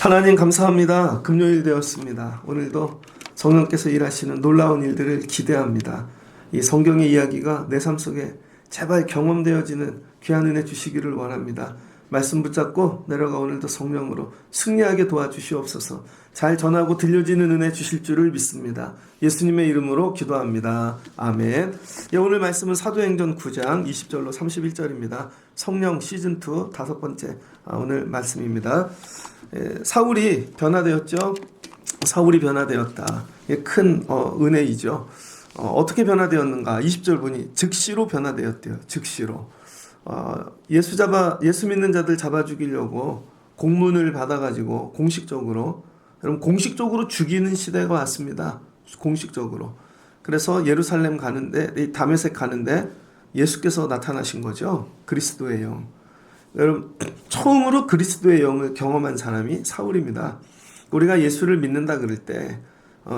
하나님 감사합니다. 금요일 되었습니다. 오늘도 성령께서 일하시는 놀라운 일들을 기대합니다. 이 성경의 이야기가 내 삶 속에 제발 경험되어지는 귀한 은혜 주시기를 원합니다. 말씀 붙잡고 내려가 오늘도 성령으로 승리하게 도와주시옵소서. 잘 전하고 들려지는 은혜 주실 줄을 믿습니다. 예수님의 이름으로 기도합니다. 아멘. 오늘 말씀은 사도행전 9장 20절로 31절입니다. 성령 시즌2 다섯 번째 오늘 말씀입니다. 사울이 변화되었죠. 사울이 변화되었다. 큰 은혜이죠. 어떻게 변화되었는가? 20절 보니 즉시로 변화되었대요. 즉시로. 예수 믿는 자들 잡아 죽이려고 공문을 받아가지고 공식적으로, 여러분 공식적으로 죽이는 시대가 왔습니다. 공식적으로. 그래서 예루살렘 가는데, 다메섹 가는데 예수께서 나타나신 거죠. 그리스도의 영. 여러분 처음으로 그리스도의 영을 경험한 사람이 사울입니다. 우리가 예수를 믿는다 그럴 때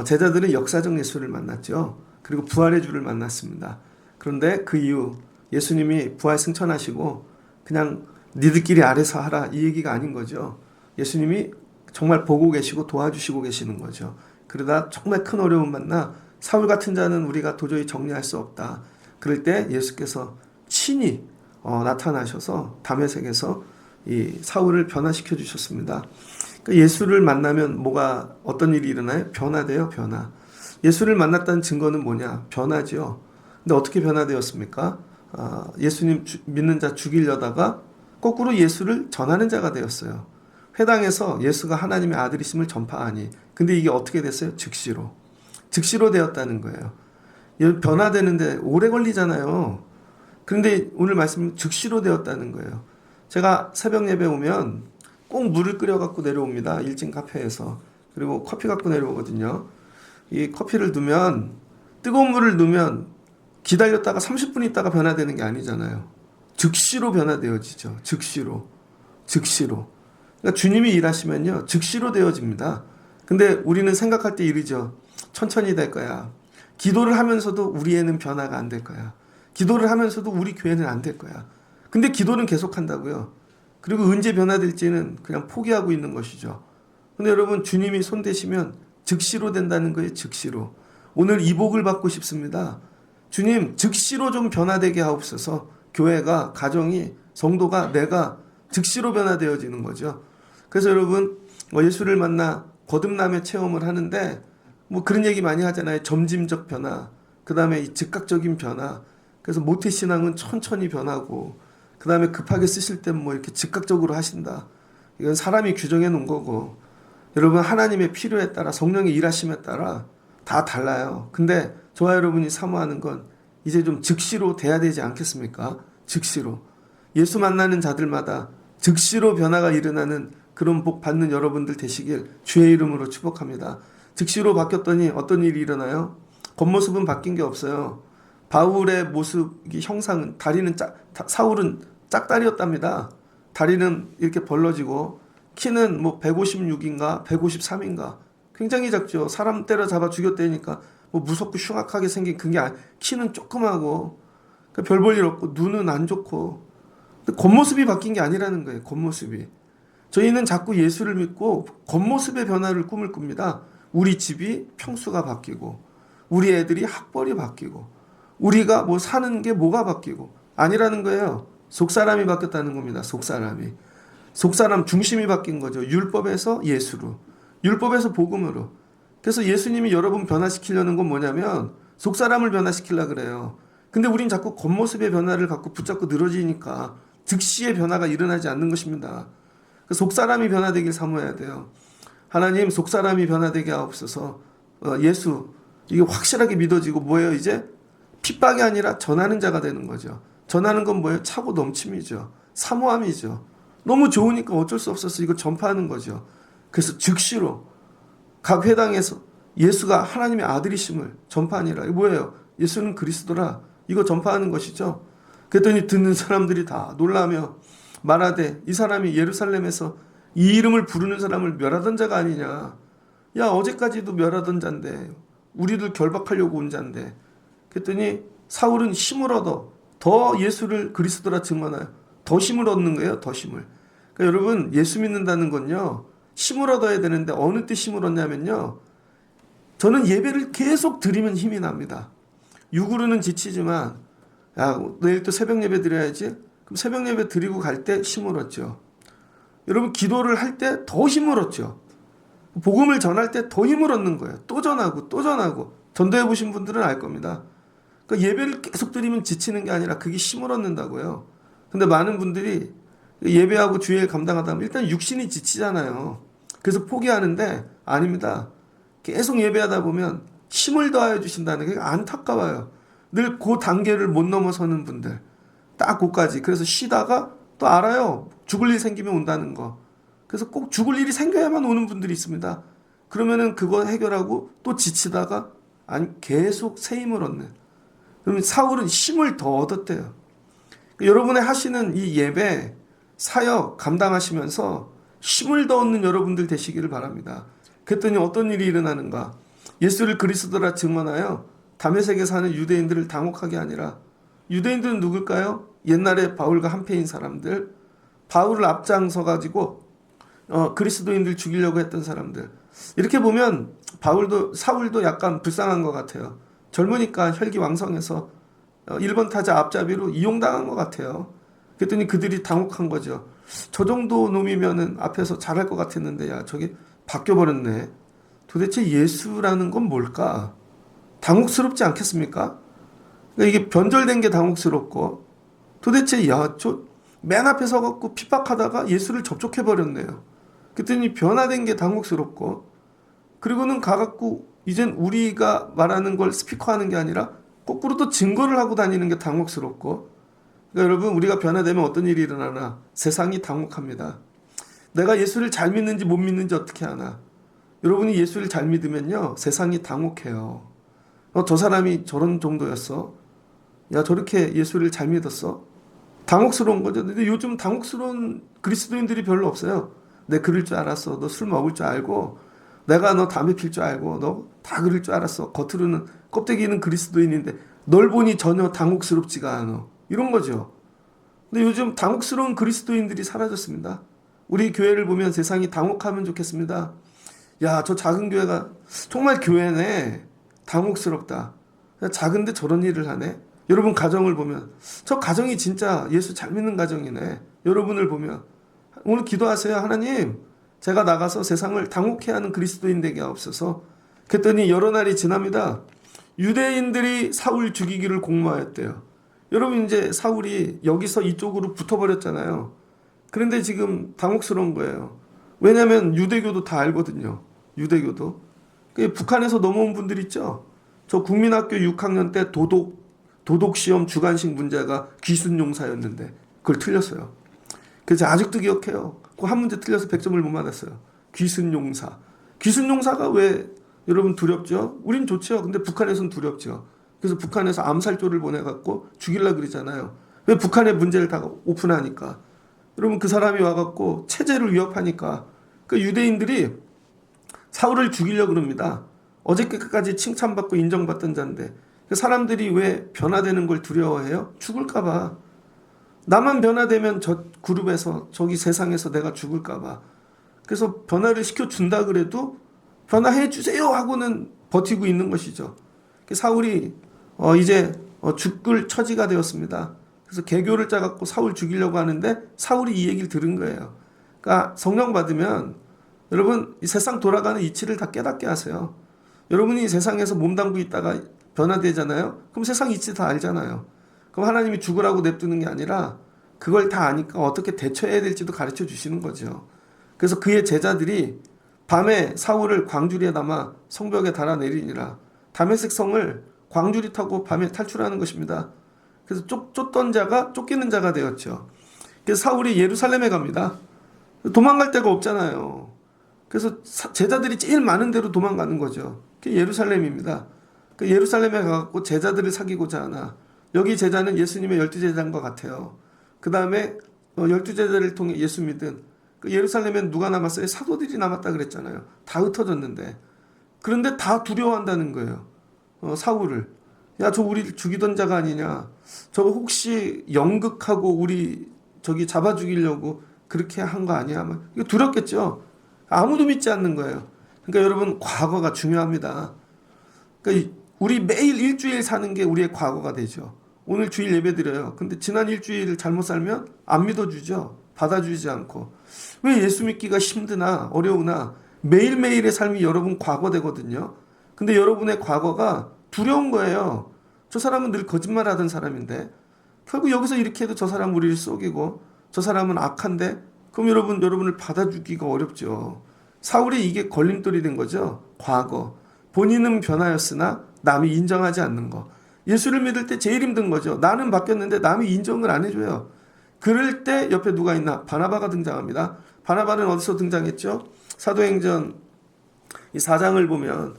제자들은 역사적 예수를 만났죠. 그리고 부활의 주를 만났습니다. 그런데 그 이후 예수님이 부활 승천하시고 그냥 니들끼리 아래서 하라 이 얘기가 아닌 거죠. 예수님이 정말 보고 계시고 도와주시고 계시는 거죠. 그러다 정말 큰 어려움 만나 사울 같은 자는 우리가 도저히 정리할 수 없다. 그럴 때 예수께서 친히 나타나셔서 다메섹에서 이 사울을 변화시켜 주셨습니다. 그러니까 예수를 만나면 어떤 일이 일어나요? 변화돼요, 변화. 예수를 만났다는 증거는 뭐냐? 변화죠. 근데 어떻게 변화되었습니까? 예수님 믿는 자 죽이려다가 거꾸로 예수를 전하는 자가 되었어요. 회당에서 예수가 하나님의 아들이심을 전파하니. 근데 이게 어떻게 됐어요? 즉시로. 즉시로 되었다는 거예요. 변화되는데 오래 걸리잖아요. 그런데 오늘 말씀은 즉시로 되었다는 거예요. 제가 새벽 예배 오면 꼭 물을 끓여 갖고 내려옵니다. 1층 카페에서. 그리고 커피 갖고 내려오거든요. 이 커피를 두면, 뜨거운 물을 넣으면 기다렸다가 30분 있다가 변화되는 게 아니잖아요. 즉시로 변화되어지죠. 즉시로. 그러니까 주님이 일하시면요, 즉시로 되어집니다. 근데 우리는 생각할 때 이르죠. 천천히 될 거야. 기도를 하면서도 우리에는 변화가 안 될 거야. 기도를 하면서도 우리 교회는 안 될 거야. 근데 기도는 계속 한다고요. 그리고 언제 변화될지는 그냥 포기하고 있는 것이죠. 근데 여러분 주님이 손대시면 즉시로 된다는 거예요. 즉시로. 오늘 이 복을 받고 싶습니다. 주님 즉시로 좀 변화되게 하옵소서. 교회가, 가정이, 성도가, 내가 즉시로 변화되어지는 거죠. 그래서 여러분 예수를 만나 거듭남의 체험을 하는데 그런 얘기 많이 하잖아요. 점진적 변화, 그 다음에 이 즉각적인 변화. 그래서 모태신앙은 천천히 변하고, 그 다음에 급하게 쓰실 땐 이렇게 즉각적으로 하신다. 이건 사람이 규정해 놓은 거고, 여러분 하나님의 필요에 따라, 성령의 일하심에 따라 다 달라요. 근데 저와 여러분이 사모하는 건 이제 좀 즉시로 돼야 되지 않겠습니까? 즉시로. 예수 만나는 자들마다 즉시로 변화가 일어나는 그런 복 받는 여러분들 되시길 주의 이름으로 축복합니다. 즉시로 바뀌었더니 어떤 일이 일어나요? 겉모습은 바뀐 게 없어요. 바울의 모습이 형상은, 사울은 짝다리였답니다. 다리는 이렇게 벌러지고, 키는 156인가 153인가 굉장히 작죠. 사람 때려잡아 죽였다니까 무섭고 흉악하게 생긴 그게 키는 조그마고 별 볼 일 없고 눈은 안 좋고. 근데 겉모습이 바뀐 게 아니라는 거예요. 겉모습이. 저희는 자꾸 예수를 믿고 겉모습의 변화를 꿈을 꿉니다. 우리 집이 평수가 바뀌고, 우리 애들이 학벌이 바뀌고, 우리가 사는 게 뭐가 바뀌고. 아니라는 거예요. 속사람이 바뀌었다는 겁니다. 속사람 중심이 바뀐 거죠. 율법에서 예수로, 율법에서 복음으로. 그래서 예수님이 여러분 변화시키려는 건 뭐냐면 속사람을 변화시키려고 그래요. 근데 우린 자꾸 겉모습의 변화를 갖고 붙잡고 늘어지니까 즉시의 변화가 일어나지 않는 것입니다. 속사람이 변화되길 사모해야 돼요. 하나님 속사람이 변화되게 하옵소서. 예수 이게 확실하게 믿어지고 뭐예요? 이제 핍박이 아니라 전하는 자가 되는 거죠. 전하는 건 뭐예요? 차고 넘침이죠. 사모함이죠. 너무 좋으니까 어쩔 수 없어서 이거 전파하는 거죠. 그래서 즉시로 각 회당에서 예수가 하나님의 아들이심을 전파하니라. 이거 뭐예요? 예수는 그리스도라. 이거 전파하는 것이죠. 그랬더니 듣는 사람들이 다 놀라며 말하되 이 사람이 예루살렘에서 이 이름을 부르는 사람을 멸하던 자가 아니냐. 야 어제까지도 멸하던 자인데 우리를 결박하려고 온 자인데. 그랬더니 사울은 힘을 얻어 더 예수를 그리스도라 증언하여 더 힘을 얻는 거예요. 더 힘을. 그러니까 여러분 예수 믿는다는 건요. 힘을 얻어야 되는데 어느 때 힘을 얻냐면요. 저는 예배를 계속 드리면 힘이 납니다. 육으로는 지치지만 야 내일 또 새벽 예배 드려야지. 그럼 새벽 예배 드리고 갈 때 힘을 얻죠. 여러분 기도를 할 때 더 힘을 얻죠. 복음을 전할 때 더 힘을 얻는 거예요. 또 전하고 또 전하고. 전도해 보신 분들은 알 겁니다. 그러니까 예배를 계속 드리면 지치는 게 아니라 그게 힘을 얻는다고요. 근데 많은 분들이 예배하고 주일 감당하다 보면 일단 육신이 지치잖아요. 그래서 포기하는데 아닙니다. 계속 예배하다 보면 힘을 더하여 주신다는 게 안타까워요. 늘 그 단계를 못 넘어서는 분들. 딱 그까지. 그래서 쉬다가 또 알아요. 죽을 일 생기면 온다는 거. 그래서 꼭 죽을 일이 생겨야만 오는 분들이 있습니다. 그러면은 그거 해결하고 또 지치다가 아니 계속 새 힘을 얻는. 그러면 사울은 힘을 더 얻었대요. 여러분의 하시는 이 예배, 사역 감당하시면서 힘을 더 얻는 여러분들 되시기를 바랍니다. 그랬더니 어떤 일이 일어나는가? 예수를 그리스도라 증언하여 다메섹에 사는 유대인들을 당혹하게 아니라 유대인들은 누굴까요? 옛날에 바울과 한패인 사람들, 바울을 앞장서 가지고 그리스도인들 죽이려고 했던 사람들. 이렇게 보면 사울도 약간 불쌍한 것 같아요. 젊으니까 혈기왕성해서 1번 타자 앞잡이로 이용당한 것 같아요. 그랬더니 그들이 당혹한 거죠. 저 정도 놈이면은 앞에서 잘할 것 같았는데 야 저기 바뀌어버렸네. 도대체 예수라는 건 뭘까? 당혹스럽지 않겠습니까? 그러니까 이게 변절된 게 당혹스럽고 도대체 야 저 맨 앞에 서갖고 핍박하다가 예수를 접촉해버렸네요. 그랬더니 변화된 게 당혹스럽고 그리고는 가갖고 이젠 우리가 말하는 걸 스피커하는 게 아니라 거꾸로 또 증거를 하고 다니는 게 당혹스럽고 그러니까 여러분 우리가 변화되면 어떤 일이 일어나나 세상이 당혹합니다. 내가 예수를 잘 믿는지 못 믿는지 어떻게 하나. 여러분이 예수를 잘 믿으면요 세상이 당혹해요. 저 사람이 저런 정도였어. 야 저렇게 예수를 잘 믿었어. 당혹스러운 거죠. 근데 요즘 당혹스러운 그리스도인들이 별로 없어요. 내 그럴 줄 알았어. 너 술 먹을 줄 알고 내가 너 담배 필 줄 알고 너 다 그럴 줄 알았어. 겉으로는 껍데기는 그리스도인인데 널 보니 전혀 당혹스럽지가 않아. 이런 거죠. 근데 요즘 당혹스러운 그리스도인들이 사라졌습니다. 우리 교회를 보면 세상이 당혹하면 좋겠습니다. 야, 저 작은 교회가 정말 교회네. 당혹스럽다. 작은데 저런 일을 하네. 여러분 가정을 보면 저 가정이 진짜 예수 잘 믿는 가정이네. 여러분을 보면 오늘 기도하세요. 하나님 제가 나가서 세상을 당혹해 하는 그리스도인 되게 하옵소서. 그랬더니 여러 날이 지납니다. 유대인들이 사울 죽이기를 공모하였대요. 여러분 이제 사울이 여기서 이쪽으로 붙어버렸잖아요. 그런데 지금 당혹스러운 거예요. 왜냐하면 유대교도 다 알거든요. 유대교도. 북한에서 넘어온 분들 있죠. 저 국민학교 6학년 때 도덕시험 주관식 문제가 귀순용사였는데 그걸 틀렸어요. 그래서 아직도 기억해요. 그 한 문제 틀려서 100점을 못 받았어요. 귀순용사. 귀순용사가 왜 여러분 두렵죠? 우린 좋죠. 근데 북한에서는 두렵죠. 그래서 북한에서 암살조를 보내갖고 죽이려고 그러잖아요. 왜 북한의 문제를 다 오픈하니까. 여러분 그 사람이 와갖고 체제를 위협하니까 그 유대인들이 사울을 죽이려고 그럽니다. 어저께까지 칭찬받고 인정받던 자인데 사람들이 왜 변화되는 걸 두려워해요? 죽을까봐. 나만 변화되면 저 그룹에서 저기 세상에서 내가 죽을까봐. 그래서 변화를 시켜준다 그래도 변화해 주세요 하고는 버티고 있는 것이죠. 사울이 이제 죽을 처지가 되었습니다. 그래서 계교를 짜갖고 사울 죽이려고 하는데 사울이 이 얘기를 들은 거예요. 그러니까 성령 받으면 여러분 이 세상 돌아가는 이치를 다 깨닫게 하세요. 여러분이 세상에서 몸담고 있다가 변화되잖아요. 그럼 세상 이치 다 알잖아요. 그럼 하나님이 죽으라고 냅두는 게 아니라 그걸 다 아니까 어떻게 대처해야 될지도 가르쳐 주시는 거죠. 그래서 그의 제자들이 밤에 사울을 광주리에 담아 성벽에 달아내리니라. 다메섹 성을 광주리 타고 밤에 탈출하는 것입니다. 그래서 쫓던 자가 쫓기는 자가 되었죠. 그래서 사울이 예루살렘에 갑니다. 도망갈 데가 없잖아요. 그래서 제자들이 제일 많은 데로 도망가는 거죠. 그게 예루살렘입니다. 그 예루살렘에 가고 제자들을 사귀고자 하나. 여기 제자는 예수님의 12제자인 것 같아요. 그 다음에 12제자를 통해 예수 믿은 그 예루살렘엔 누가 남았어요? 사도들이 남았다 그랬잖아요. 다 흩어졌는데 그런데 다 두려워한다는 거예요. 사울을. 야, 저 우리 죽이던 자가 아니냐. 저거 혹시 연극하고 우리 저기 잡아 죽이려고 그렇게 한 거 아니야? 막 이거 두렵겠죠. 아무도 믿지 않는 거예요. 그러니까 여러분, 과거가 중요합니다. 그러니까 우리 매일 일주일 사는 게 우리의 과거가 되죠. 오늘 주일 예배 드려요. 근데 지난 일주일을 잘못 살면 안 믿어주죠. 받아주지 않고. 왜 예수 믿기가 힘드나 어려우나 매일매일의 삶이 여러분 과거 되거든요. 근데 여러분의 과거가 두려운 거예요. 저 사람은 늘 거짓말하던 사람인데 결국 여기서 이렇게 해도 저 사람 우리를 속이고 저 사람은 악한데 그럼 여러분을 받아주기가 어렵죠. 사울이 이게 걸림돌이 된 거죠. 과거. 본인은 변하였으나 남이 인정하지 않는 거. 예수를 믿을 때 제일 힘든 거죠. 나는 바뀌었는데 남이 인정을 안 해줘요. 그럴 때 옆에 누가 있나? 바나바가 등장합니다. 바나바는 어디서 등장했죠? 사도행전 이 4장을 보면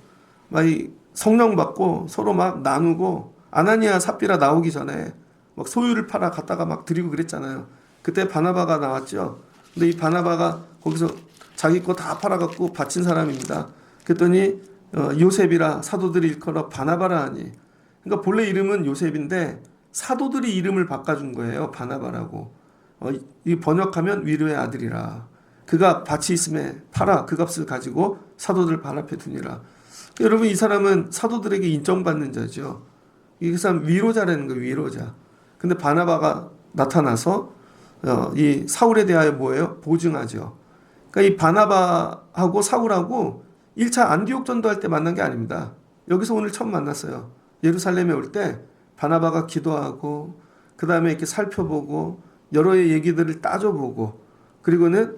막 이 성령 받고 서로 막 나누고 아나니아 삽비라 나오기 전에 막 소유를 팔아 갖다가 막 드리고 그랬잖아요. 그때 바나바가 나왔죠. 근데 이 바나바가 거기서 자기 거 다 팔아갖고 바친 사람입니다. 그랬더니 요셉이라 사도들이 일컬어 바나바라 하니. 그러니까 본래 이름은 요셉인데 사도들이 이름을 바꿔준 거예요. 바나바라고. 이 번역하면 위로의 아들이라. 그가 밭이 있음에 팔아 그 값을 가지고 사도들 발 앞에 두니라. 여러분, 이 사람은 사도들에게 인정받는 자죠. 이 사람 위로자라는 거예요. 위로자. 근데 바나바가 나타나서 이 사울에 대하여 뭐예요? 보증하죠. 그러니까 이 바나바하고 사울하고 1차 안디옥 전도할 때 만난 게 아닙니다. 여기서 오늘 처음 만났어요. 예루살렘에 올 때 바나바가 기도하고 그 다음에 이렇게 살펴보고 여러의 얘기들을 따져보고 그리고는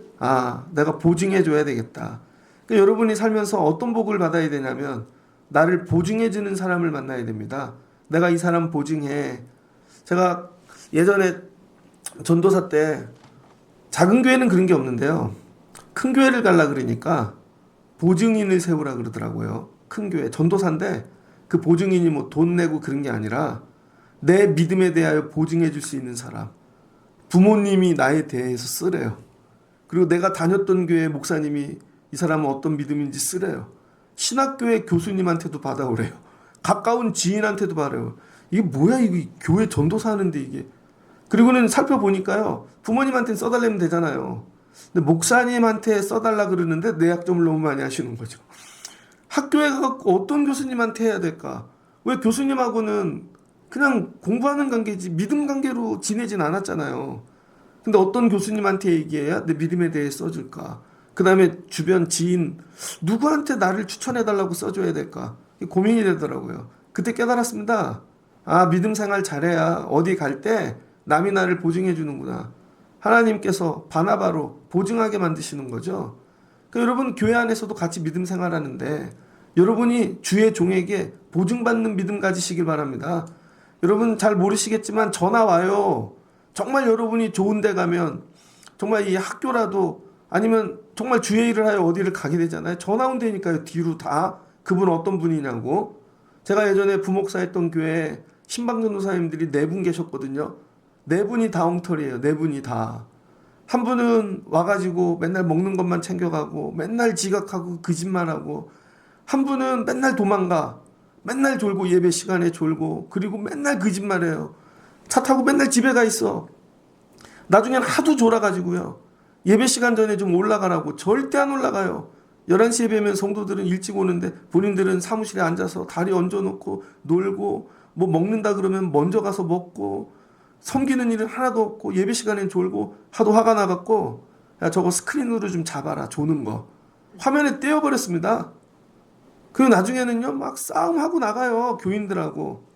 내가 보증해 줘야 되겠다. 그러니까 여러분이 살면서 어떤 복을 받아야 되냐면 나를 보증해 주는 사람을 만나야 됩니다. 내가 이 사람 보증해. 제가 예전에 전도사 때 작은 교회는 그런 게 없는데요. 큰 교회를 가려 그러니까 보증인을 세우라 그러더라고요. 큰 교회 전도사인데 그 보증인이 뭐 돈 내고 그런 게 아니라 내 믿음에 대하여 보증해 줄 수 있는 사람. 부모님이 나에 대해서 쓰래요. 그리고 내가 다녔던 교회 목사님이 이 사람은 어떤 믿음인지 쓰래요. 신학교의 교수님한테도 받아오래요. 가까운 지인한테도 받아요. 이게 뭐야, 이거 교회 전도사 하는데 이게. 그리고는 살펴보니까요. 부모님한테는 써달라면 되잖아요. 근데 목사님한테 써달라 그러는데 내약점을 너무 많이 하시는 거죠. 학교에 가서 어떤 교수님한테 해야 될까? 왜 교수님하고는 그냥 공부하는 관계지 믿음 관계로 지내진 않았잖아요. 근데 어떤 교수님한테 얘기해야 내 믿음에 대해 써줄까? 그 다음에 주변 지인 누구한테 나를 추천해달라고 써줘야 될까? 고민이 되더라고요. 그때 깨달았습니다. 믿음 생활 잘해야 어디 갈 때 남이 나를 보증해 주는구나. 하나님께서 바나바로 보증하게 만드시는 거죠. 그러니까 여러분 교회 안에서도 같이 믿음 생활하는데 여러분이 주의 종에게 보증받는 믿음 가지시길 바랍니다. 여러분 잘 모르시겠지만 전화 와요. 정말 여러분이 좋은 데 가면 정말 이 학교라도 아니면 정말 주의 일을 하여 어디를 가게 되잖아요. 전화 온다니까요. 뒤로 다 그분 어떤 분이냐고. 제가 예전에 부목사 했던 교회에 신방전도사님들이 4분 계셨거든요. 4분이 다 엉터리예요. 4분이 다. 한 분은 와가지고 맨날 먹는 것만 챙겨가고 맨날 지각하고 거짓말하고 한 분은 맨날 도망가. 맨날 졸고 예배 시간에 졸고 그리고 맨날 거짓말해요. 차 타고 맨날 집에 가 있어. 나중엔 하도 졸아가지고요. 예배 시간 전에 좀 올라가라고 절대 안 올라가요. 11시 예배면 성도들은 일찍 오는데 본인들은 사무실에 앉아서 다리 얹어놓고 놀고 뭐 먹는다 그러면 먼저 가서 먹고 섬기는 일은 하나도 없고 예배 시간엔 졸고 하도 화가 나갖고 야 저거 스크린으로 좀 잡아라 조는 거 화면에 떼어버렸습니다. 그리고 나중에는요 막 싸움하고 나가요 교인들하고.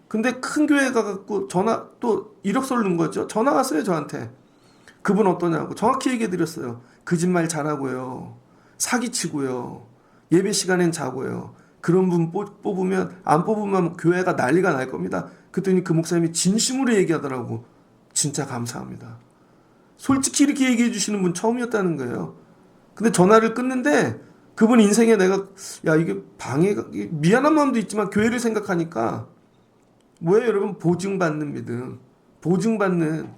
근데 큰 교회 가갖고 전화 또 이력서를 넣은 거죠. 전화 왔어요 저한테. 그분 어떠냐고 정확히 얘기해 드렸어요. 거짓말 잘하고요. 사기치고요. 예배 시간엔 자고요. 그런 분 뽑으면 안 뽑으면 교회가 난리가 날 겁니다. 그랬더니 그 목사님이 진심으로 얘기하더라고. 진짜 감사합니다. 솔직히 이렇게 얘기해 주시는 분 처음이었다는 거예요. 근데 전화를 끊는데 그분 인생에 내가 야 이게 방해가 미안한 마음도 있지만 교회를 생각하니까 뭐예요 여러분? 보증받는 믿음. 보증받는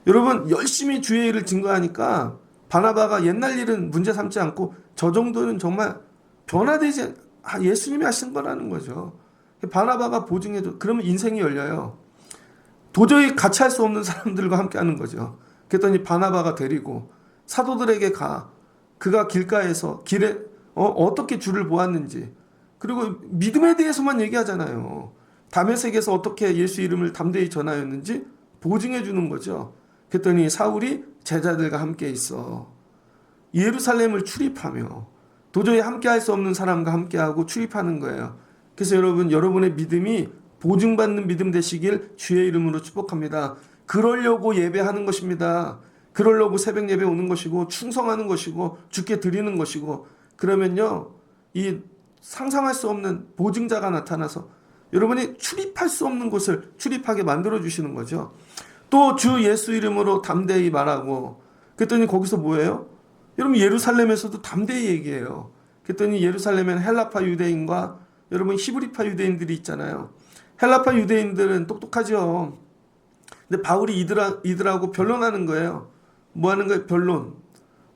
여러분 열심히 주의 일을 증거하니까 바나바가 옛날 일은 문제 삼지 않고 저 정도는 정말 변화되지 예수님이 하신 거라는 거죠. 바나바가 보증해줘. 그러면 인생이 열려요. 도저히 같이 할 수 없는 사람들과 함께 하는 거죠. 그랬더니 바나바가 데리고 사도들에게 가. 그가 길가에서 길에 어떻게 주를 보았는지, 그리고 믿음에 대해서만 얘기하잖아요. 다메섹에서 어떻게 예수 이름을 담대히 전하였는지 보증해 주는 거죠. 그랬더니 사울이 제자들과 함께 있어 예루살렘을 출입하며 도저히 함께 할 수 없는 사람과 함께하고 출입하는 거예요. 그래서 여러분의 믿음이 보증받는 믿음 되시길 주의 이름으로 축복합니다. 그러려고 예배하는 것입니다. 그러려고 새벽 예배 오는 것이고 충성하는 것이고 주께 드리는 것이고, 그러면요 이 상상할 수 없는 보증자가 나타나서 여러분이 출입할 수 없는 곳을 출입하게 만들어 주시는 거죠. 또 주 예수 이름으로 담대히 말하고, 그랬더니 거기서 뭐예요? 여러분 예루살렘에서도 담대히 얘기해요. 그랬더니 예루살렘에는 헬라파 유대인과 여러분 히브리파 유대인들이 있잖아요. 헬라파 유대인들은 똑똑하죠. 근데 바울이 이들하고 변론하는 거예요. 뭐 하는 거예요?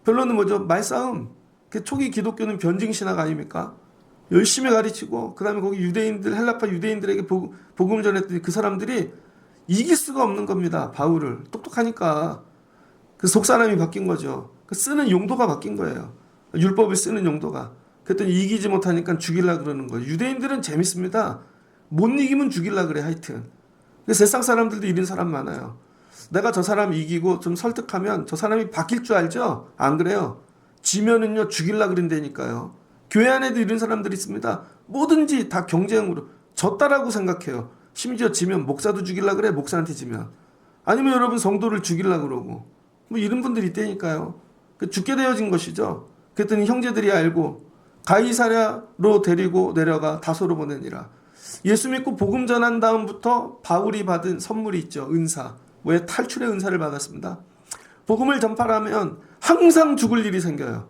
변론은 뭐죠? 말싸움. 초기 기독교는 변증신학 아닙니까? 열심히 가르치고 그 다음에 거기 유대인들, 헬라파 유대인들에게 복음을 전했더니 그 사람들이 이길 수가 없는 겁니다. 바울을. 똑똑하니까. 그 속사람이 바뀐 거죠. 쓰는 용도가 바뀐 거예요. 율법을 쓰는 용도가. 그랬더니 이기지 못하니까 죽이려고 그러는 거예요. 유대인들은 재밌습니다. 못 이기면 죽이려고 그래 하여튼. 세상 사람들도 이런 사람 많아요. 내가 저 사람 이기고 좀 설득하면 저 사람이 바뀔 줄 알죠? 안 그래요. 지면은요 죽이려고 그런다니까요. 교회 안에도 이런 사람들이 있습니다. 뭐든지 다 경쟁으로 졌다라고 생각해요. 심지어 지면 목사도 죽이려고 그래. 목사한테 지면. 아니면 여러분 성도를 죽이려고 그러고 뭐 이런 분들이 있다니까요. 죽게 되어진 것이죠. 그랬더니 형제들이 알고 가이사랴로 데리고 내려가 다소로 보내니라. 예수 믿고 복음 전한 다음부터 바울이 받은 선물이 있죠. 은사. 왜? 탈출의 은사를 받았습니다. 복음을 전파하면 항상 죽을 일이 생겨요.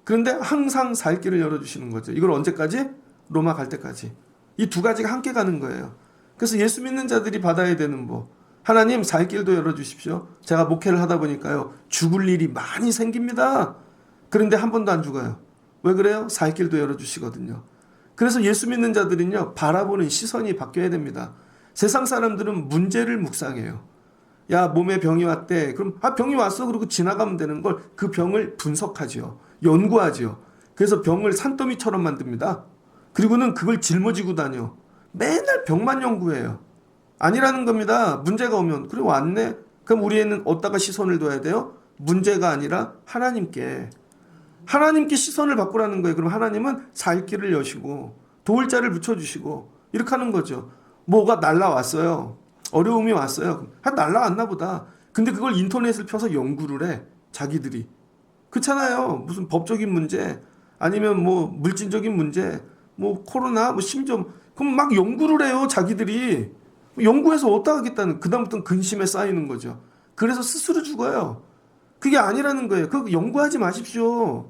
그런데 항상 살 길을 열어주시는 거죠. 이걸 언제까지? 로마 갈 때까지. 이 두 가지가 함께 가는 거예요. 그래서 예수 믿는 자들이 받아야 되는 뭐, 하나님 살 길도 열어주십시오. 제가 목회를 하다 보니까요 죽을 일이 많이 생깁니다. 그런데 한 번도 안 죽어요. 왜 그래요? 살 길도 열어주시거든요. 그래서 예수 믿는 자들은요 바라보는 시선이 바뀌어야 됩니다. 세상 사람들은 문제를 묵상해요. 야 몸에 병이 왔대. 그럼 병이 왔어. 그러고 지나가면 되는 걸 그 병을 분석하지요. 연구하지요. 그래서 병을 산더미처럼 만듭니다. 그리고는 그걸 짊어지고 다녀. 맨날 병만 연구해요. 아니라는 겁니다. 문제가 오면 그래 왔네. 그럼 우리는 어디다가 시선을 둬야 돼요? 문제가 아니라 하나님께 시선을 바꾸라는 거예요. 그럼 하나님은 살 길을 여시고 도울 자를 붙여주시고 이렇게 하는 거죠. 뭐가 날라왔어요. 어려움이 왔어요. 날라왔나 보다. 근데 그걸 인터넷을 펴서 연구를 해. 자기들이. 그렇잖아요. 무슨 법적인 문제 아니면 뭐 물질적인 문제 뭐 코로나 뭐 심지어 그럼 막 연구를 해요. 자기들이. 연구해서 어디다 하겠다는 그다음부터는 근심에 쌓이는 거죠. 그래서 스스로 죽어요. 그게 아니라는 거예요. 그거 연구하지 마십시오.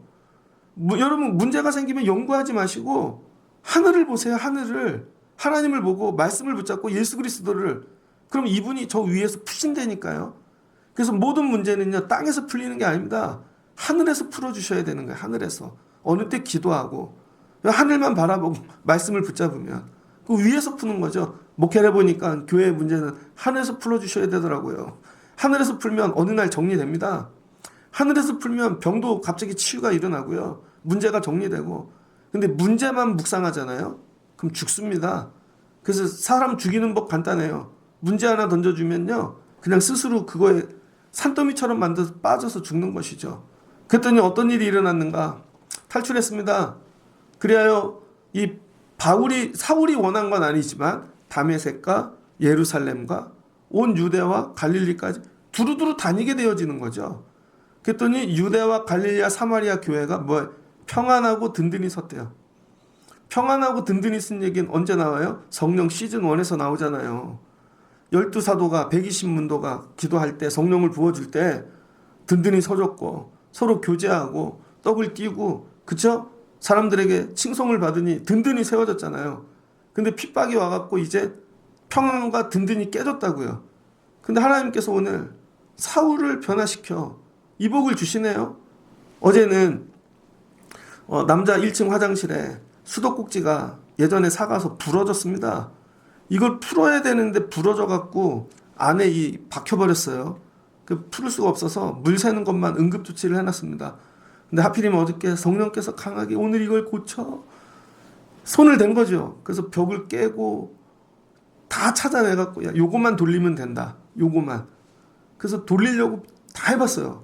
여러분 문제가 생기면 연구하지 마시고 하늘을 보세요. 하늘을. 하나님을 보고 말씀을 붙잡고 예수 그리스도를. 그럼 이분이 저 위에서 푸신다니까요. 그래서 모든 문제는요 땅에서 풀리는 게 아닙니다. 하늘에서 풀어주셔야 되는 거예요. 하늘에서. 어느 때 기도하고 하늘만 바라보고 말씀을 붙잡으면 그 위에서 푸는 거죠. 목회를 해보니까 교회의 문제는 하늘에서 풀어주셔야 되더라고요. 하늘에서 풀면 어느 날 정리됩니다. 하늘에서 풀면 병도 갑자기 치유가 일어나고요. 문제가 정리되고. 근데 문제만 묵상하잖아요. 그럼 죽습니다. 그래서 사람 죽이는 법 간단해요. 문제 하나 던져주면요. 그냥 스스로 그거에 산더미처럼 만들어서 빠져서 죽는 것이죠. 그랬더니 어떤 일이 일어났는가? 탈출했습니다. 그리하여 이 사울이 원한 건 아니지만 다메섹과 예루살렘과 온 유대와 갈릴리까지 두루두루 다니게 되어지는 거죠. 그랬더니 유대와 갈릴리와 사마리아 교회가 뭐 평안하고 든든히 섰대요. 평안하고 든든히 쓴 얘기는 언제 나와요? 성령 시즌 1에서 나오잖아요. 12사도가 120문도가 기도할 때 성령을 부어줄 때 든든히 서줬고 서로 교제하고 떡을 띄고 그쵸? 사람들에게 칭송을 받으니 든든히 세워졌잖아요. 근데 핍박이 와갖고 이제 평안과 든든히 깨졌다고요. 근데 하나님께서 오늘 사울을 변화시켜 이복을 주시네요. 어제는 남자 1층 화장실에 수도꼭지가 예전에 사가서 부러졌습니다. 이걸 풀어야 되는데 부러져 갖고 안에 박혀버렸어요. 그 풀을 수가 없어서 물 새는 것만 응급조치를 해놨습니다. 근데 하필이면 어저께 성령께서 강하게 오늘 이걸 고쳐 손을 댄 거죠. 그래서 벽을 깨고 다 찾아내갖고 야 요것만 돌리면 된다. 요것만. 그래서 돌리려고 다 해봤어요.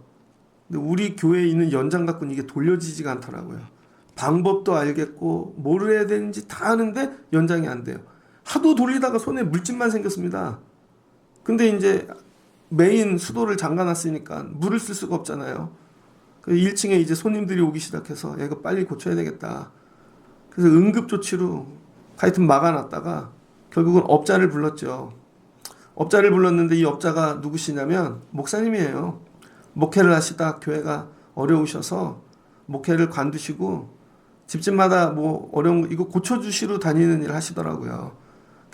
근데 우리 교회에 있는 연장 갖고는 이게 돌려지지가 않더라고요. 방법도 알겠고 뭘 해야 되는지 다 아는데 연장이 안 돼요. 하도 돌리다가 손에 물집만 생겼습니다. 근데 이제 메인 수도를 잠가놨으니까 물을 쓸 수가 없잖아요. 그래서 1층에 이제 손님들이 오기 시작해서 야, 이거 빨리 고쳐야 되겠다. 그래서 응급조치로 하여튼 막아놨다가 결국은 업자를 불렀죠. 업자를 불렀는데 이 업자가 누구시냐면 목사님이에요. 목회를 하시다 교회가 어려우셔서 목회를 관두시고 집집마다 뭐 어려운 거 이거 고쳐주시러 다니는 일 하시더라고요.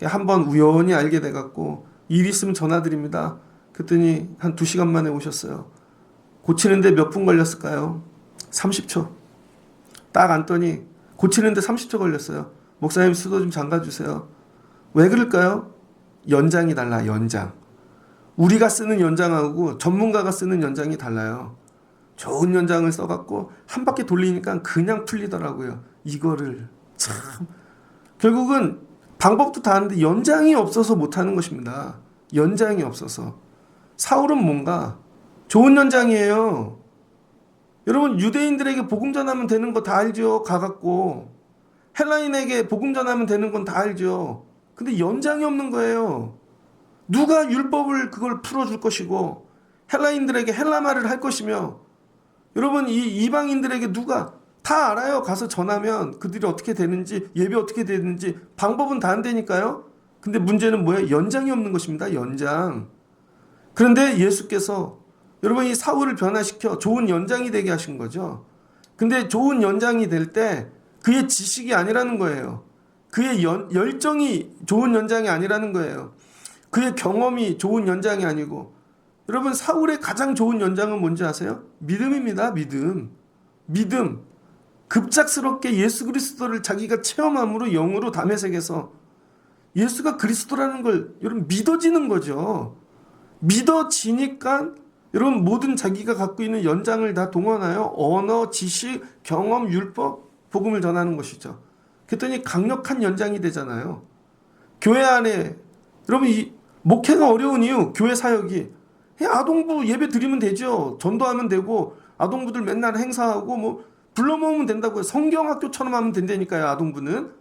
한번 우연히 알게 돼갖고 일 있으면 전화드립니다. 그랬더니 한 2시간 만에 오셨어요. 고치는데 몇 분 걸렸을까요? 30초. 딱 앉더니 고치는데 30초 걸렸어요. 목사님 수도 좀 잠가주세요. 왜 그럴까요? 연장이 달라. 연장. 우리가 쓰는 연장하고 전문가가 쓰는 연장이 달라요. 좋은 연장을 써갖고 한 바퀴 돌리니까 그냥 풀리더라고요. 이거를 참 결국은 방법도 다 아는데 연장이 없어서 못하는 것입니다. 연장이 없어서. 사울은 뭔가 좋은 연장이에요. 여러분 유대인들에게 복음 전하면 되는 거 다 알죠. 가갖고 헬라인에게 복음 전하면 되는 건 다 알죠. 근데 연장이 없는 거예요. 누가 율법을 그걸 풀어줄 것이고 헬라인들에게 헬라말을 할 것이며 여러분 이 이방인들에게 누가 다 알아요. 가서 전하면 그들이 어떻게 되는지 예배 어떻게 되는지 방법은 다 안 되니까요. 근데 문제는 뭐예요? 연장이 없는 것입니다. 연장. 그런데 예수께서 여러분 이 사울을 변화시켜 좋은 연장이 되게 하신 거죠. 근데 좋은 연장이 될 때 그의 지식이 아니라는 거예요. 그의 열정이 좋은 연장이 아니라는 거예요. 그의 경험이 좋은 연장이 아니고 여러분 사울의 가장 좋은 연장은 뭔지 아세요? 믿음입니다. 믿음. 급작스럽게 예수 그리스도를 자기가 체험함으로 영으로 다메섹에서 예수가 그리스도라는 걸 여러분 믿어지는 거죠. 믿어지니까 여러분 모든 자기가 갖고 있는 연장을 다 동원하여 언어, 지식, 경험, 율법, 복음을 전하는 것이죠. 그랬더니 강력한 연장이 되잖아요. 교회 안에 여러분 이 목회가 어려운 이유 교회 사역이 아동부 예배 드리면 되죠. 전도하면 되고 아동부들 맨날 행사하고 뭐 불러 모으면 된다고요. 성경학교처럼 하면 된다니까요. 아동부는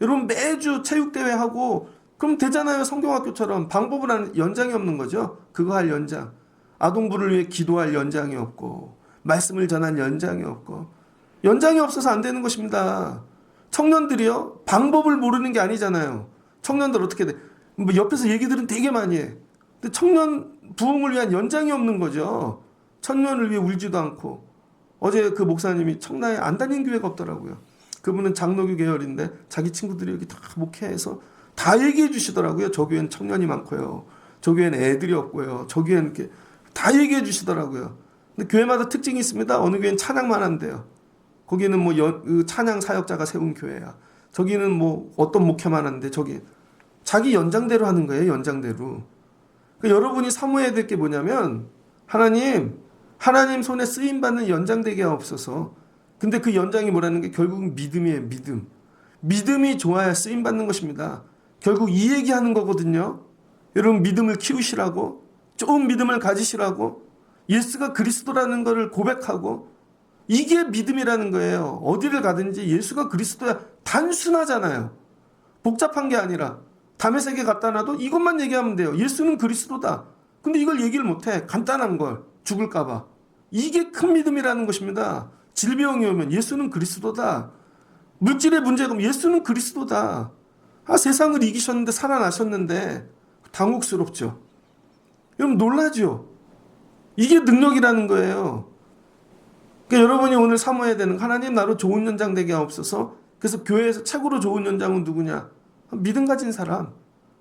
여러분 매주 체육대회 하고 그럼 되잖아요. 성경학교처럼 방법을 하는 연장이 없는 거죠. 그거 할 연장. 아동부를 위해 기도할 연장이 없고 말씀을 전한 연장이 없고 연장이 없어서 안 되는 것입니다. 청년들이요 방법을 모르는 게 아니잖아요. 청년들 어떻게 돼? 뭐 옆에서 얘기들은 되게 많이 해. 근데 청년 부흥을 위한 연장이 없는 거죠. 청년을 위해 울지도 않고 어제 그 목사님이 청라에 안 다닌 교회가 없더라고요. 그분은 장로교 계열인데 자기 친구들이 여기 다 목회해서 다 얘기해 주시더라고요. 저 교회는 청년이 많고요. 저 교회는 애들이 없고요. 저 교회는 이렇게 다 얘기해 주시더라고요. 근데 교회마다 특징이 있습니다. 어느 교회는 찬양만 한대요. 거기는 뭐 찬양 사역자가 세운 교회야. 저기는 뭐 어떤 목회만 하는데 저기 자기 연장대로 하는 거예요. 연장대로. 그러니까 여러분이 사모해야 될 게 뭐냐면 하나님 손에 쓰임받는 연장되게 없어서 근데 그 연장이 뭐라는 게 결국은 믿음이에요. 믿음이 좋아야 쓰임받는 것입니다. 결국 이 얘기하는 거거든요. 여러분 믿음을 키우시라고 좋은 믿음을 가지시라고 예수가 그리스도라는 것을 고백하고 이게 믿음이라는 거예요. 어디를 가든지 예수가 그리스도야 단순하잖아요. 복잡한 게 아니라 다메섹에 갖다 놔도 이것만 얘기하면 돼요. 예수는 그리스도다. 근데 이걸 얘기를 못해. 간단한 걸 죽을까 봐. 이게 큰 믿음이라는 것입니다. 질병이 오면 예수는 그리스도다. 물질의 문제가 오면 예수는 그리스도다. 세상을 이기셨는데 살아나셨는데 당혹스럽죠. 여러분 놀라죠. 이게 능력이라는 거예요. 그러니까 여러분이 오늘 사모해야 되는 하나님 나로 좋은 연장 되게 하옵소서. 그래서 교회에서 최고로 좋은 연장은 누구냐? 믿음 가진 사람.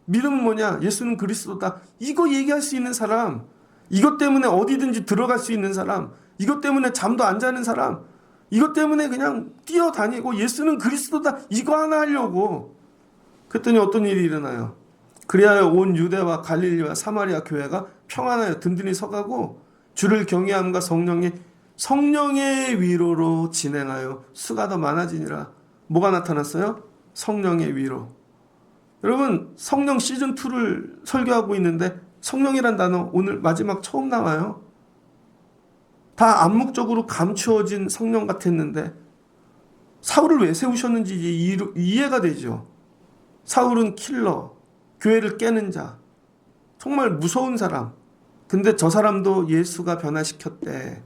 믿음은 뭐냐? 예수는 그리스도다. 이거 얘기할 수 있는 사람. 이것 때문에 어디든지 들어갈 수 있는 사람. 이것 때문에 잠도 안 자는 사람. 이것 때문에 그냥 뛰어다니고 예수는 그리스도다 이거 하나 하려고. 그랬더니 어떤 일이 일어나요? 그리하여 온 유대와 갈릴리와 사마리아 교회가 평안하여 든든히 서가고 주를 경외함과 성령의 위로로 진행하여 수가 더 많아지니라. 뭐가 나타났어요? 성령의 위로. 여러분, 성령 시즌2를 설교하고 있는데 성령이란 단어 오늘 마지막 처음 나와요. 다 암묵적으로 감추어진 성령 같았는데 사울을 왜 세우셨는지 이해가 되죠. 사울은 킬러, 교회를 깨는 자, 정말 무서운 사람. 근데 저 사람도 예수가 변화시켰대.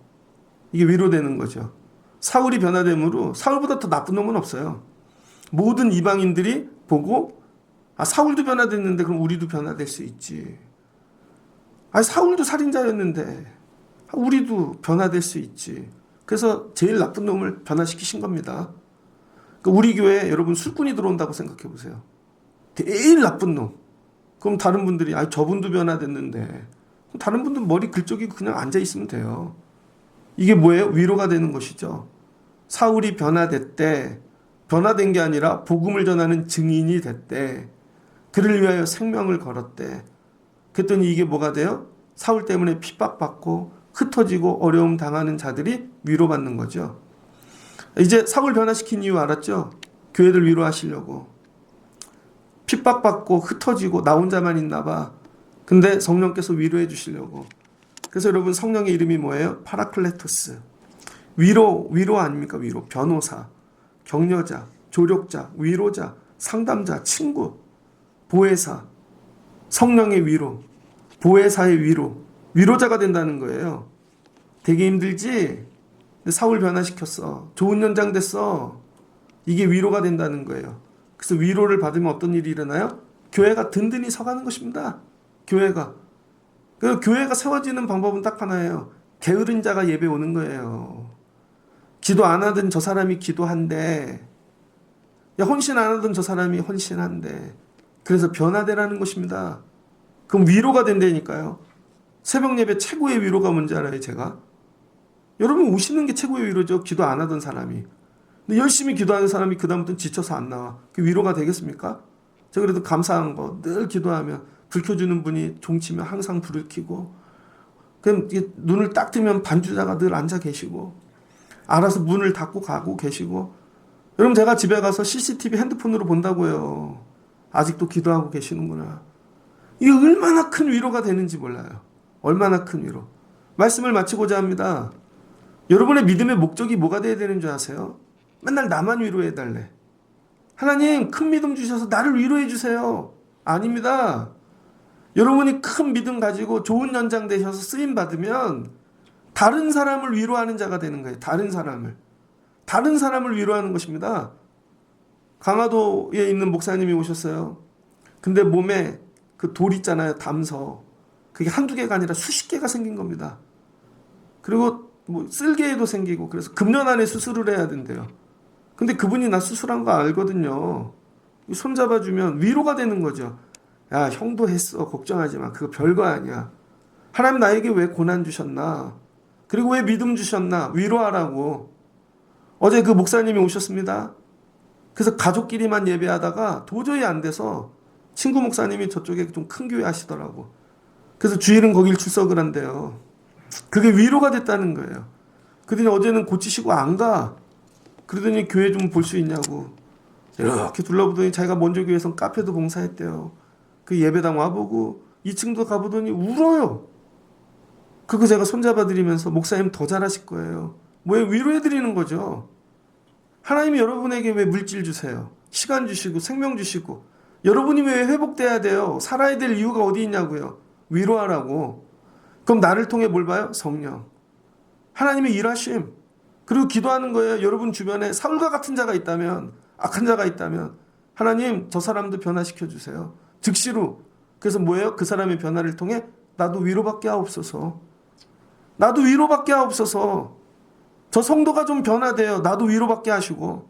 이게 위로되는 거죠. 사울이 변화됨으로 사울보다 더 나쁜 놈은 없어요. 모든 이방인들이 보고 사울도 변화됐는데 그럼 우리도 변화될 수 있지. 사울도 살인자였는데 우리도 변화될 수 있지. 그래서 제일 나쁜 놈을 변화시키신 겁니다. 그러니까 우리 교회에 여러분 술꾼이 들어온다고 생각해 보세요. 제일 나쁜 놈. 그럼 다른 분들이 저분도 변화됐는데 다른 분들은 머리 긁적이고 그냥 앉아있으면 돼요. 이게 뭐예요? 위로가 되는 것이죠. 사울이 변화됐대. 변화된 게 아니라 복음을 전하는 증인이 됐대. 그를 위하여 생명을 걸었대. 그랬더니 이게 뭐가 돼요? 사울 때문에 핍박받고 흩어지고 어려움 당하는 자들이 위로받는 거죠. 이제 사울 변화시킨 이유 알았죠? 교회들 위로하시려고. 핍박받고 흩어지고 나 혼자만 있나 봐. 근데 성령께서 위로해 주시려고. 그래서 여러분 성령의 이름이 뭐예요? 파라클레토스. 위로 아닙니까? 위로. 변호사, 격려자, 조력자, 위로자, 상담자, 친구, 보혜사. 성령의 위로, 보혜사의 위로. 위로자가 된다는 거예요. 되게 힘들지? 근데 사울 변화시켰어. 좋은 연장 됐어. 이게 위로가 된다는 거예요. 그래서 위로를 받으면 어떤 일이 일어나요? 교회가 든든히 서가는 것입니다. 교회가. 그래서 교회가 세워지는 방법은 딱 하나예요. 게으른 자가 예배 오는 거예요. 기도 안 하던 저 사람이 기도한대. 헌신 안 하던 저 사람이 헌신한대. 그래서 변화되라는 것입니다. 그럼 위로가 된다니까요. 새벽 예배 최고의 위로가 뭔지 알아요, 제가? 여러분 오시는 게 최고의 위로죠. 기도 안 하던 사람이. 근데 열심히 기도하는 사람이 그다음부터는 지쳐서 안 나와. 그 위로가 되겠습니까? 제가 그래도 감사한 거 늘 기도하면 불 켜주는 분이 종치면 항상 불을 켜고 그럼 눈을 딱 뜨면 반주자가 늘 앉아 계시고 알아서 문을 닫고 가고 계시고 여러분 제가 집에 가서 CCTV 핸드폰으로 본다고요. 아직도 기도하고 계시는구나. 이게 얼마나 큰 위로가 되는지 몰라요. 얼마나 큰 위로. 말씀을 마치고자 합니다. 여러분의 믿음의 목적이 뭐가 돼야 되는 줄 아세요? 맨날 나만 위로해 달래. 하나님 큰 믿음 주셔서 나를 위로해 주세요. 아닙니다. 여러분이 큰 믿음 가지고 좋은 연장 되셔서 쓰임 받으면 다른 사람을 위로하는 자가 되는 거예요. 다른 사람을 위로하는 것입니다. 강화도에 있는 목사님이 오셨어요. 근데 몸에 그 돌 있잖아요. 담서. 그게 한두 개가 아니라 수십 개가 생긴 겁니다. 그리고 쓸개에도 생기고 그래서 금년 안에 수술을 해야 된대요. 근데 그분이 나 수술한 거 알거든요. 손 잡아주면 위로가 되는 거죠. 야, 형도 했어. 걱정하지 마. 그거 별거 아니야. 하나님 나에게 왜 고난 주셨나? 그리고 왜 믿음 주셨나? 위로하라고. 어제 그 목사님이 오셨습니다. 그래서 가족끼리만 예배하다가 도저히 안 돼서 친구 목사님이 저쪽에 좀 큰 교회 하시더라고. 그래서 주일은 거길 출석을 한대요. 그게 위로가 됐다는 거예요. 그러더니 어제는 고치시고 안 가. 그러더니 교회 좀 볼 수 있냐고. 이렇게 둘러보더니 자기가 먼저 교회에서 카페도 봉사했대요. 그 예배당 와보고 2층도 가보더니 울어요. 그거 제가 손잡아드리면서 목사님 더 잘하실 거예요. 뭐에 위로해드리는 거죠. 하나님이 여러분에게 왜 물질 주세요? 시간 주시고 생명 주시고 여러분이 왜 회복돼야 돼요? 살아야 될 이유가 어디 있냐고요. 위로하라고. 그럼 나를 통해 뭘 봐요? 성령. 하나님의 일하심. 그리고 기도하는 거예요. 여러분 주변에 사울과 같은 자가 있다면 악한 자가 있다면 하나님 저 사람도 변화시켜 주세요. 즉시로. 그래서 뭐예요? 그 사람의 변화를 통해 나도 위로받게 하옵소서. 나도 위로받게 하옵소서. 저 성도가 좀 변화돼요. 나도 위로받게 하시고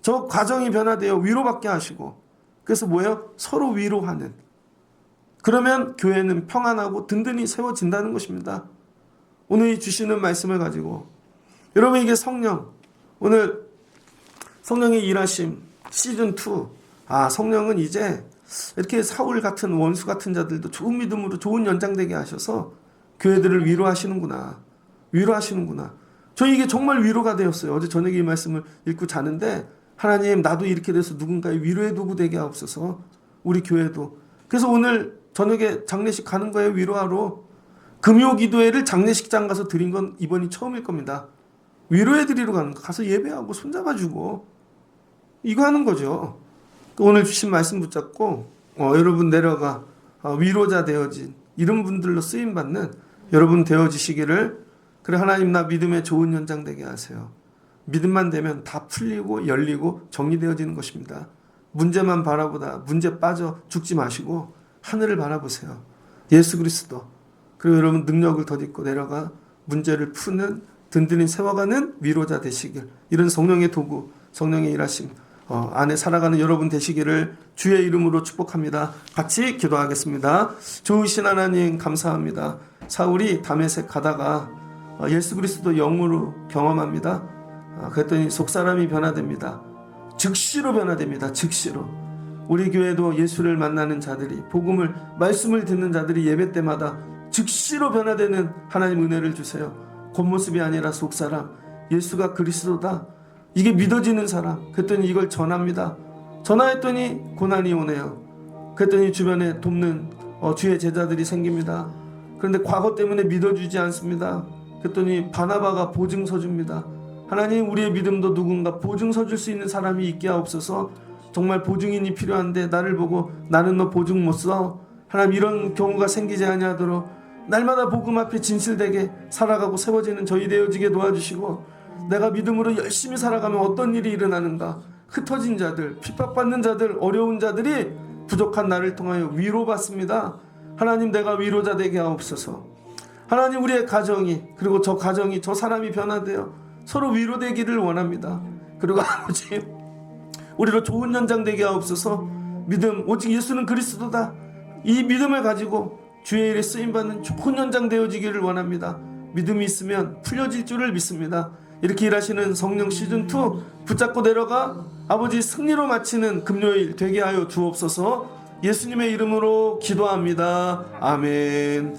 저 가정이 변화돼요. 위로받게 하시고 그래서 뭐예요? 서로 위로하는. 그러면 교회는 평안하고 든든히 세워진다는 것입니다. 오늘 주시는 말씀을 가지고 여러분 이게 성령 오늘 성령의 일하심 시즌2. 성령은 이제 이렇게 사울 같은 원수 같은 자들도 좋은 믿음으로 좋은 연장되게 하셔서 교회들을 위로하시는구나. 저 이게 정말 위로가 되었어요. 어제 저녁에 이 말씀을 읽고 자는데 하나님, 나도 이렇게 돼서 누군가의 위로의 도구 되게 하옵소서. 우리 교회도. 그래서 오늘 저녁에 장례식 가는 거예요. 위로하러. 금요기도회를 장례식장 가서 드린 건 이번이 처음일 겁니다. 위로해 드리러 가는 거. 가서 예배하고 손잡아주고 이거 하는 거죠. 오늘 주신 말씀 붙잡고 여러분 내려가 위로자 되어진 이런 분들로 쓰임받는 여러분 되어지시기를. 그래, 하나님 나 믿음의 좋은 연장 되게 하세요. 믿음만 되면 다 풀리고 열리고 정리되어지는 것입니다. 문제만 바라보다 문제 빠져 죽지 마시고 하늘을 바라보세요. 예수 그리스도. 그리고 여러분 능력을 덧입고 내려가 문제를 푸는 든든히 세워가는 위로자 되시길. 이런 성령의 도구, 성령의 일하심 안에 살아가는 여러분 되시기를 주의 이름으로 축복합니다. 같이 기도하겠습니다. 좋으신 하나님 감사합니다. 사울이 다메섹 가다가 예수 그리스도 영으로 경험합니다. 그랬더니 속사람이 변화됩니다. 즉시로 변화됩니다. 즉시로. 우리 교회도 예수를 만나는 자들이, 복음을, 말씀을 듣는 자들이 예배 때마다 즉시로 변화되는 하나님 은혜를 주세요. 겉모습이 아니라 속사람, 예수가 그리스도다, 이게 믿어지는 사람. 그랬더니 이걸 전합니다. 전화했더니 고난이 오네요. 그랬더니 주변에 돕는 주의 제자들이 생깁니다. 그런데 과거 때문에 믿어주지 않습니다. 그랬더니 바나바가 보증서 줍니다. 하나님, 우리의 믿음도 누군가 보증서 줄 수 있는 사람이 있게 하옵소서. 정말 보증인이 필요한데 나를 보고 나는 너 보증 못 써. 하나님, 이런 경우가 생기지 아니하도록 날마다 복음 앞에 진실되게 살아가고 세워지는 저희 되어지게 도와주시고, 내가 믿음으로 열심히 살아가면 어떤 일이 일어나는가. 흩어진 자들, 핍박받는 자들, 어려운 자들이 부족한 나를 통하여 위로받습니다. 하나님, 내가 위로자 되게 하옵소서. 하나님, 우리의 가정이, 그리고 저 가정이, 저 사람이 변화되어 서로 위로되기를 원합니다. 그리고 아버지, 우리로 좋은 연장 되게 하옵소서. 믿음, 오직 예수는 그리스도다, 이 믿음을 가지고 주의 일에 쓰임받는 좋은 연장 되어지기를 원합니다. 믿음이 있으면 풀려질 줄을 믿습니다. 이렇게 일하시는 성령 시즌2 붙잡고 내려가 아버지 승리로 마치는 금요일 되게 하여 주옵소서. 예수님의 이름으로 기도합니다. 아멘.